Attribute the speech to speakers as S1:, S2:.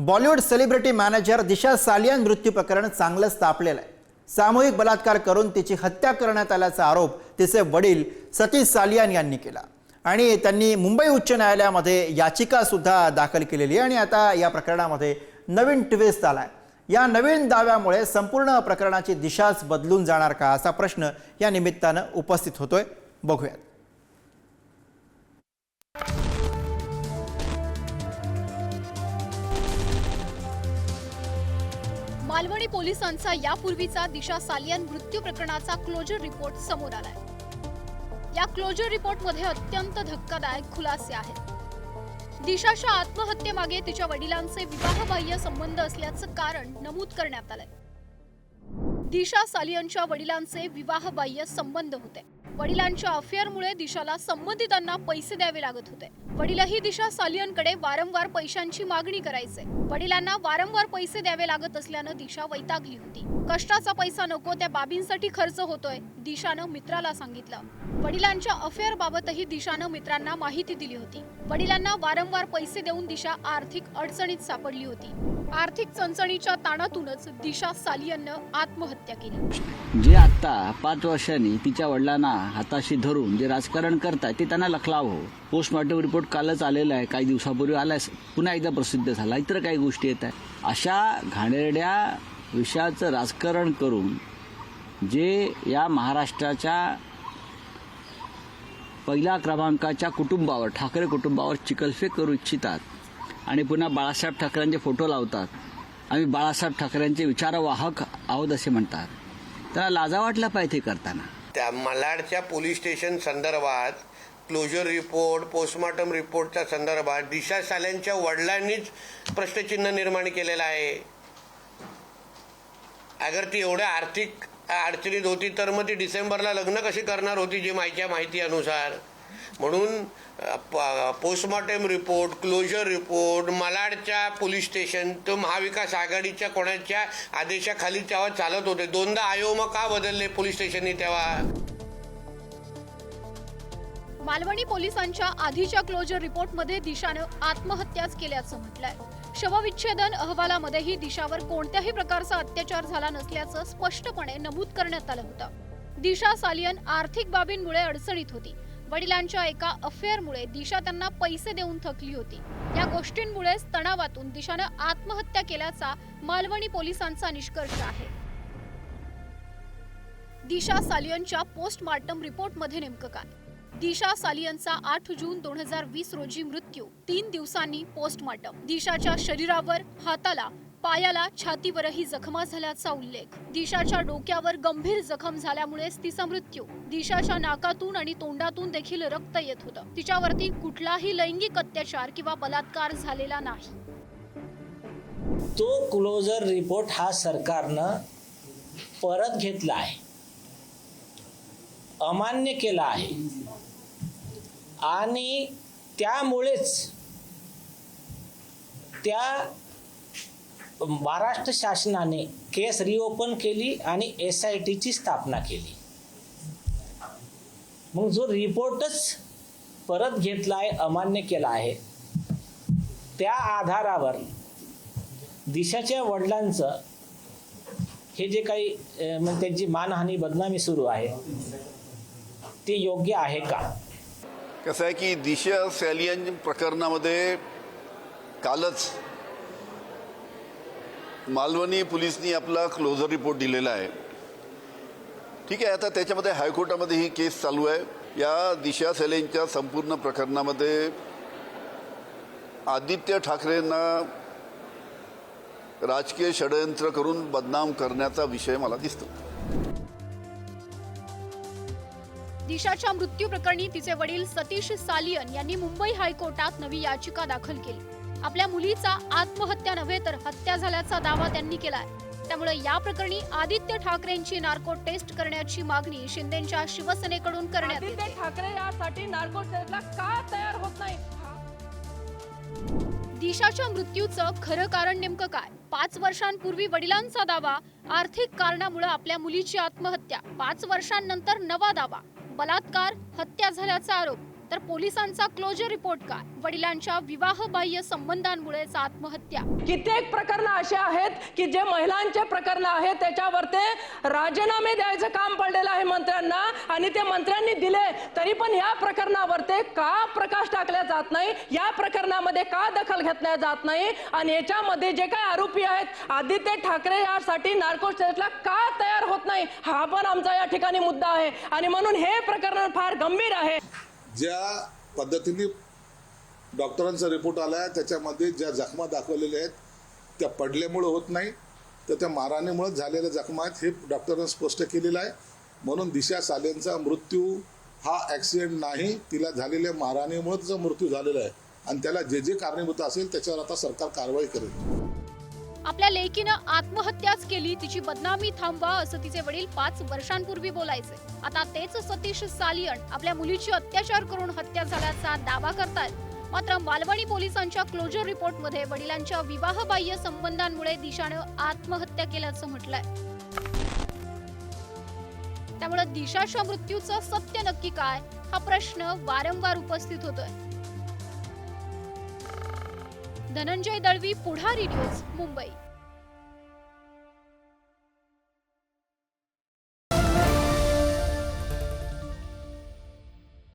S1: Bollywood celebrity manager दिशा सालियन मृत्यू प्रकरण चांगलंच तापलेलं आहे। सामूहिक बलात्कार करून तिची हत्या करण्यात आल्याचा आरोप तिचे वडील सतीश सालियन यांनी केला आणि त्यांनी मुंबई उच्च न्यायालयामध्ये याचिका सुद्धा दाखल केलेली आहे। आणि आता या प्रकरणामध्ये नवीन ट्विस्ट आलाय। या नवीन दाव्यामुळे संपूर्ण प्रकरणाची दिशाच बदलून जाणार का असा प्रश्न या निमित्तानं उपस्थित होतोय। बघूयात।
S2: मालवणी पोलिसांचा यापूर्वीचा दिशा सालियन मृत्यू प्रकरणाचा क्लोजर रिपोर्ट समोर आलाय। या क्लोजर रिपोर्टमध्ये अत्यंत धक्कादायक खुलासे आहेत। दिशाच्या आत्महत्येमागे तिच्या वडिलांचे विवाहबाह्य संबंध असल्याचं कारण नमूद करण्यात आलंय। दिशा सालियनच्या वडिलांचे विवाहबाह्य संबंध होते। वडिलांच्या अफेअरमुळे दिशाला संबंधितांना पैसे द्यावे लागत होते। वडीलही दिशा सालियनकडे वारंवार पैशांची मागणी करायचे। वडिलांना वारंवार पैसे द्यावे लागत असल्यानं दिशा वैतागली होती। कष्टाचा पैसा नको त्या बाबींसाठी खर्च होतोय, दिशानं मित्राला सांगितलं। वडिलांच्या अफेअर बाबतही दिशानं मित्रांना माहिती दिली होती। वडिलांना वारंवार पैसे देऊन दिशा आर्थिक अडचणीत सापडली होती। आर्थिक चणचणीच्या ताणातूनच दिशा सालियननं आत्महत्या केली।
S3: जे आता 5 वर्षांनी तिच्या वडिलांना हाताशी धरून जे राजकारण करतात ते त्यांना लखलावं। पोस्टमॉर्टम रिपोर्ट कालच आलेला आहे, काही दिवसापूर्वी आलाय, पुन्हा एकदा प्रसिद्ध झाला। इतर काही गोष्टी येत आहेत। अशा घाणेरड्या विषयाचं राजकारण करून जे या महाराष्ट्राच्या पहिल्या क्रमांकाच्या कुटुंबावर, ठाकरे कुटुंबावर चिखलफेक करू इच्छितात आणि पुन्हा बाळासाहेब ठाकरेंचे फोटो लावतात। आम्ही बाळासाहेब ठाकरेंचे विचारवाहक आहोत असे म्हणतात। त्यांना लाजा वाटला पाहिजे करताना।
S4: त्या मालाडच्या पोलीस स्टेशन संदर्भात क्लोजर रिपोर्ट, पोस्टमॉर्टम रिपोर्टच्या संदर्भात दिशा सालियनच्या वडिलांनीच प्रश्नचिन्ह निर्माण केलेलं आहे। अगर ती एवढ्या आर्थिक अडचणीत होती तर मग ती डिसेंबरला लग्न कशी करणार होती, जी माहिती अनुसार। म्हणून पोस्टमॉर्टम रिपोर्ट, क्लोजर रिपोर्ट, मालाडच्या पोलीस स्टेशन तो महाविकास आघाडीच्या कोणाच्या आदेशाखाली तेव्हा चालत होते। दोनदा आयोग का बदलले पोलीस स्टेशननी तेव्हा।
S2: मालवणी पोलिसांच्या आधीच्या क्लोजर रिपोर्टमध्ये दिशानं आत्महत्याच केल्याचं म्हटलंय। शवविच्छेदन अहवालामध्येही दिशावर कोणत्याही प्रकारचा अत्याचार झाला नसल्याचं स्पष्टपणे नमूद करण्यात आलं होतं। दिशा सालियन आर्थिक बाबींमुळे अडचणीत होती। वडिलांच्या एका अफेअरमुळे दिशा त्यांना पैसे देऊन थकली होती। या गोष्टींमुळेच तणावातून दिशानं आत्महत्या केल्याचा मालवणी पोलिसांचा निष्कर्ष आहे। दिशा सालियनच्या पोस्टमॉर्टम रिपोर्टमध्ये नेमकं काय? दिशा सालियनचा 8 जून 2020 रोजी मृत्यू, 3 दिवसांनी पोस्टमॉर्टम। दिशाच्या शरीरावर, हाताला, पायाला, छातीवरही जखमा झाल्याचा उल्लेख। दिशाच्या डोक्यावर गंभीर जखम झाल्यामुळेच तिचा मृत्यू। दिशाच्या नाकातून आणि तोंडातून देखील रक्त येत होतं। तिच्यावरती कुठलाही लैंगिक अत्याचार किंवा बलात्कार झालेला नाही।
S5: तो क्लोजर रिपोर्ट हा सरकारनं परत घेतला आहे, अमान्य केला आहे आणि त्यामुळेच त्या महाराष्ट्र शासनाने केस रिओपन केली आणि SITची स्थापना केली। मग जो रिपोर्टच परत घेतला आहे, अमान्य केला आहे, त्या आधारावर दिशाच्या वडिलांचं हे जे काही त्यांची मानहानी, बदनामी सुरू आहे ते योग्य आहे का?
S6: कसं आहे की दिशा सालियन प्रकरणामध्ये कालच मालवणी पोलिसांनी आपला क्लोजर रिपोर्ट दिलेला आहे। ठीक आहे, आता त्याच्यामध्ये हायकोर्टामध्ये ही केस चालू आहे। या दिशा सालियनच्या संपूर्ण प्रकरणामध्ये आदित्य ठाकरेंना राजकीय षडयंत्र करून बदनाम करण्याचा विषय मला दिसतो।
S2: दिशाच्या मृत्यू प्रकरणी तिचे वडील सतीश सालियन यांनी मुंबई हायकोर्टात नवी याचिका दाखल केली। आपल्या मुलीचा आत्महत्या नव्हे तर हत्या झाल्याचा दावा त्यांनी केलाय। त्यामुळे या प्रकरणी आदित्य ठाकरेंची नार्को टेस्ट करण्याची मागणी शिंदेच्या शिवसेनेकडून करण्यात येते।
S7: आदित्य ठाकरे यासाठी नार्को टेस्टला का तयार होत नाही?
S2: दिशाच्या मृत्यूचं खरं कारण नेमकं काय? 5 वर्षांपूर्वी वडिलांचा दावा, आर्थिक कारणामुळे आपल्या मुलीची आत्महत्या। 5 वर्षांनंतर नवा दावा, बलात्कार, हत्या झाल्याचा आरोप। तर पोलिसांचा क्लोजर रिपोर्ट काय? वडिलांच्या विवाहबाह्य संबंधांमुळेच आत्महत्या.
S7: कित्येक प्रकरण असे आहेत की जे महिलांचे प्रकरण आहेत त्याच्यावर ते राजीनामे द्यायचं काम पडलेलं आहे मंत्र्यांना, आणि ते मंत्र्यांनी दिले तरी पण या प्रकरणावर ते का प्रकाश टाकला जात नाही, या प्रकरणामध्ये का दखल घेतल्या जात नाही, आणि याच्यामध्ये जे काही आरोपी आहेत आदित्य ठाकरे यासाठी नार्को स्टेटला का तयार होत नाही, हा पण आमचा या ठिकाणी मुद्दा आहे. आणि म्हणून हे प्रकरण फार गंभीर आहे.
S8: ज्या पद्धतीने डॉक्टरांचा रिपोर्ट आला आहे त्याच्यामध्ये ज्या जखमा दाखवलेल्या आहेत त्या पडल्यामुळे होत नाही, तर त्या मारहाणीमुळे झालेल्या जखमा आहेत हे डॉक्टरांनी स्पष्ट केलेलं आहे. म्हणून दिशा सालेंचा मृत्यू हा ॲक्सिडेंट नाही, तिला झालेल्या मारहाणीमुळे तिचा मृत्यू झालेला आहे, आणि त्याला जे जे कारणीभूत असेल त्याच्यावर आता सरकार कारवाई करेल.
S2: आपल्या लेकीनं आत्महत्याच केली, तिची बदनामी थांबवा असं तिचे वडील 5 वर्षांपूर्वी बोलायचे. आता तेच सतीश सालियन आपल्या मुलीची अत्याचार करून हत्या झाल्याचा दावा करतायत. मात्र मालवणी पोलिसांच्या क्लोजर रिपोर्टमध्ये वडिलांच्या विवाहबाह्य संबंधांमुळे दिशानं आत्महत्या केल्याचं म्हटलंय. त्यामुळे दिशाच्या मृत्यूचं सत्य नक्की काय, हा प्रश्न वारंवार उपस्थित होतोय. धनंजय दळवी, पुढारी न्यूज, मुंबई.